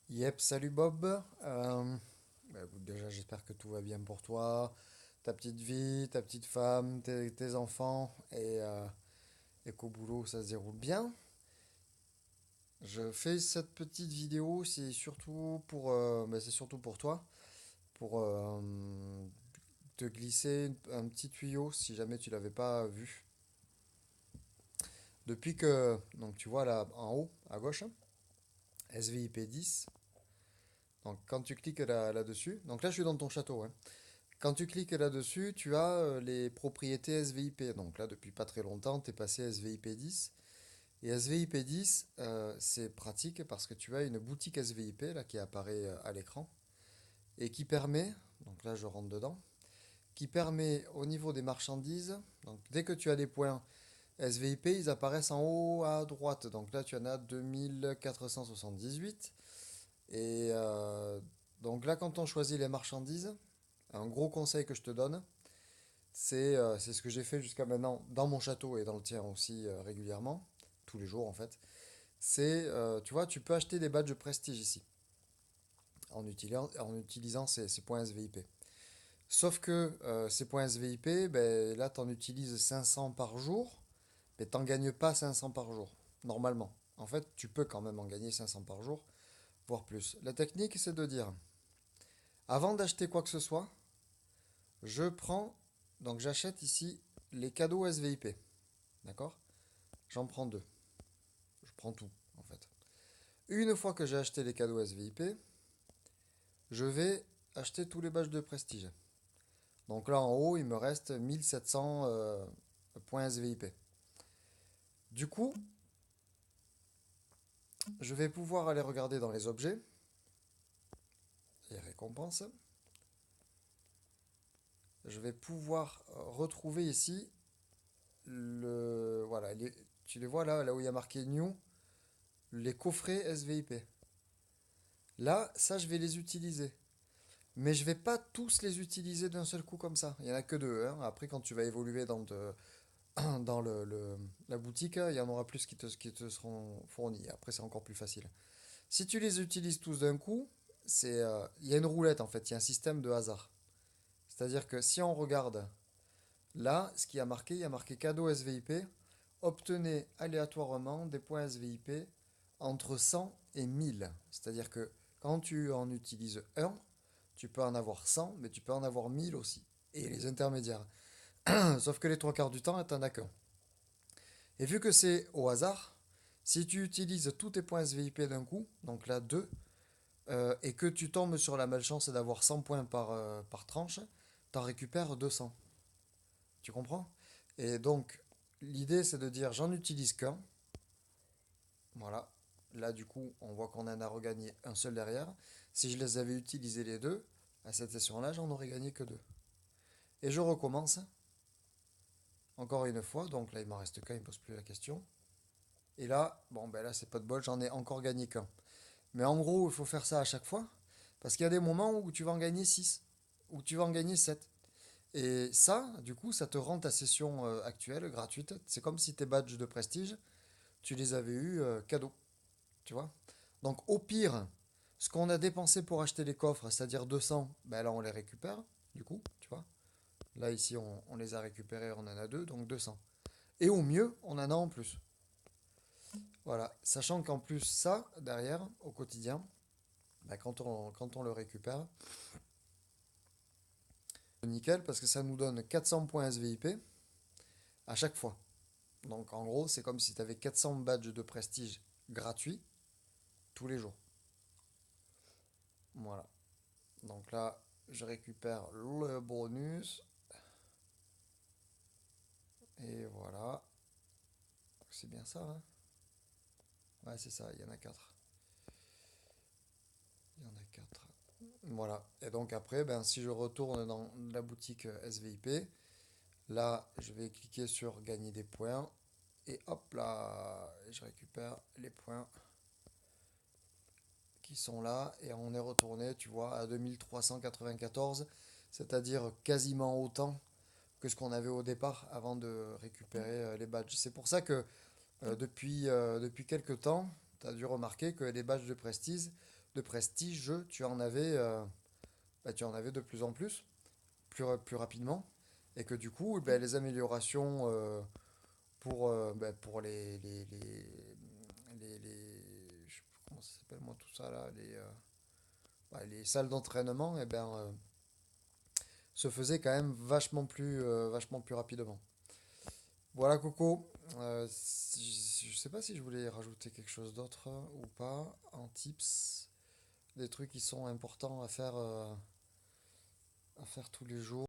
Yep, salut Bob. Écoute, déjà, j'espère que tout va bien pour toi, ta petite vie, ta petite femme, tes enfants et qu'au boulot ça se déroule bien. Je fais cette petite vidéo, c'est surtout pour toi, pour te glisser un petit tuyau si jamais tu l'avais pas vu. Donc tu vois là en haut à gauche, SVIP 10. Donc quand tu cliques là-dessus, donc là je suis dans ton château, hein. Quand tu cliques là-dessus, tu as les propriétés SVIP. Donc là, depuis pas très longtemps, tu es passé SVIP 10. Et SVIP 10, c'est pratique parce que tu as une boutique SVIP là, qui apparaît à l'écran et qui permet, donc là je rentre dedans, qui permet au niveau des marchandises, donc dès que tu as des points SVIP, ils apparaissent en haut à droite. Donc là, tu en as 2478. Et donc là, quand on choisit les marchandises, un gros conseil que je te donne, c'est ce que j'ai fait jusqu'à maintenant dans mon château et dans le tien aussi régulièrement, tous les jours en fait. Tu vois, tu peux acheter des badges de prestige ici en utilisant ces points SVIP. Sauf que ces points SVIP, ben, là, tu en utilises 500 par jour, mais tu n'en gagnes pas 500 par jour, normalement. En fait, tu peux quand même en gagner 500 par jour, voire plus. La technique, c'est de dire, avant d'acheter quoi que ce soit, je prends, donc j'achète ici les cadeaux SVIP. D'accord? J'en prends deux. Je prends tout, en fait. Une fois que j'ai acheté les cadeaux SVIP, je vais acheter tous les badges de prestige. Donc là, en haut, il me reste 1700 points SVIP. Du coup, je vais pouvoir aller regarder dans les objets, les récompenses. Je vais pouvoir retrouver ici voilà, tu les vois là où il y a marqué New, les coffrets SVIP. Là, ça, je vais les utiliser. Mais je vais pas tous les utiliser d'un seul coup comme ça. Il y en a que deux, hein. Après, quand tu vas évoluer dans la boutique, il y en aura plus qui te seront fournis. Après, c'est encore plus facile. Si tu les utilises tous d'un coup, il y a une roulette en fait. Il y a un système de hasard. C'est-à-dire que si on regarde là, ce qui a marqué, il y a marqué cadeau SVIP. Obtenez aléatoirement des points SVIP entre 100 et 1000. C'est-à-dire que quand tu en utilises un, tu peux en avoir 100, mais tu peux en avoir 1000 aussi. Et les intermédiaires. Sauf que les trois quarts du temps, tu n'en as qu'un. Et vu que c'est au hasard, si tu utilises tous tes points SVIP d'un coup, donc là 2, et que tu tombes sur la malchance d'avoir 100 points par tranche, tu en récupères 200. Tu comprends? Et donc, l'idée c'est de dire j'en utilise qu'un. Voilà. Là, du coup, on voit qu'on en a regagné un seul derrière. Si je les avais utilisés les deux, à cette session-là, j'en aurais gagné que deux. Et je recommence encore une fois. Donc là, il m'en reste qu'un, il ne pose plus la question. Et là, bon, ben là, c'est pas de bol, j'en ai encore gagné qu'un. Mais en gros, il faut faire ça à chaque fois. Parce qu'il y a des moments où tu vas en gagner 6 où tu vas en gagner 7. Et ça, du coup, ça te rend ta session actuelle gratuite. C'est comme si tes badges de prestige, tu les avais eu cadeau. Tu vois? Donc, au pire, ce qu'on a dépensé pour acheter les coffres, c'est-à-dire 200, ben là, on les récupère. Du coup, tu vois? Là, ici, on les a récupérés, on en a deux, donc 200. Et au mieux, on en a en plus. Voilà. Sachant qu'en plus, ça, derrière, au quotidien, ben, quand on le récupère, nickel, parce que ça nous donne 400 points SVIP à chaque fois. Donc en gros, c'est comme si tu avais 400 badges de prestige gratuits tous les jours. Voilà. Donc là, je récupère le bonus. Et voilà. C'est bien ça, hein? Ouais, c'est ça, il y en a 4. Il y en a 4. Voilà. Et donc après, ben, si je retourne dans la boutique SVIP, là, je vais cliquer sur gagner des points. Et hop là, je récupère les points qui sont là et on est retourné, tu vois, à 2394, c'est-à-dire quasiment autant que ce qu'on avait au départ avant de récupérer les badges. C'est pour ça que depuis quelques temps, tu as dû remarquer que les badges de prestige, de prestige, tu en avais de plus en plus, plus rapidement, et que du coup, ben, les améliorations pour je sais plus comment ça s'appelle moi tout ça là, les salles d'entraînement, et ben, se faisaient quand même vachement plus rapidement. Voilà Coco. Je sais pas si je voulais rajouter quelque chose d'autre ou pas en tips, des trucs qui sont importants à faire tous les jours.